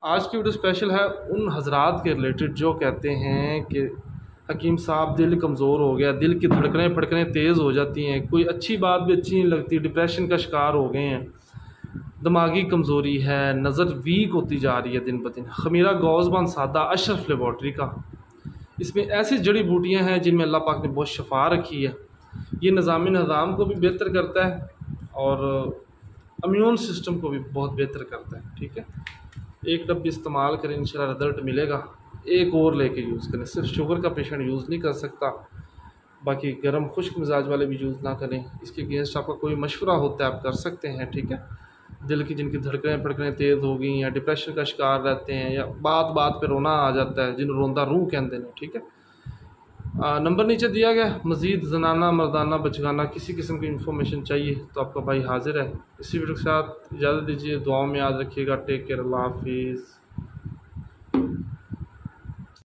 आज की video special है उन हजरात के रिलेटेड जो कहते हैं कि हकीम साहब दिल कमज़ोर हो गया, दिल की धड़कनें फड़कनें तेज़ हो जाती हैं, कोई अच्छी बात भी अच्छी नहीं लगती, डिप्रेशन का शिकार हो गए हैं, दिमागी कमज़ोरी है, नज़र वीक होती जा रही है दिन ब दिन। खमीरा गौज़बान सादा अशरफ लेबॉर्ट्री का, इसमें ऐसी जड़ी बूटियाँ हैं जिनमें अल्लाह पाक ने बहुत शफा रखी है। ये निज़ाम को भी बेहतर करता है और इम्यून सिस्टम को भी बहुत बेहतर करता है। ठीक है, एक डब्बी इस्तेमाल करें, इंशाल्लाह रिज़ल्ट मिलेगा। एक और लेके यूज़ करें, सिर्फ शुगर का पेशेंट यूज़ नहीं कर सकता, बाकी गर्म खुश्क मिजाज वाले भी यूज़ ना करें। इसके अगेंस्ट आपका कोई मशवरा होता है आप कर सकते हैं। ठीक है, दिल की जिनकी धड़कनें फड़कनें तेज़ हो गई या डिप्रेशन का शिकार रहते हैं या बात बात पर रोना आ जाता है, जिन्हें रोंदा रूह कहते हैं। ठीक है, नंबर नीचे दिया गया। मज़ीद जनाना मर्दाना बचगाना किसी किस्म की इन्फॉर्मेशन चाहिए तो आपका भाई हाजिर है। इसी वीडियो के साथ इजाज़त दीजिए, दुआओं में याद रखिएगा। टेक केयर, अल्लाह हाफिज़।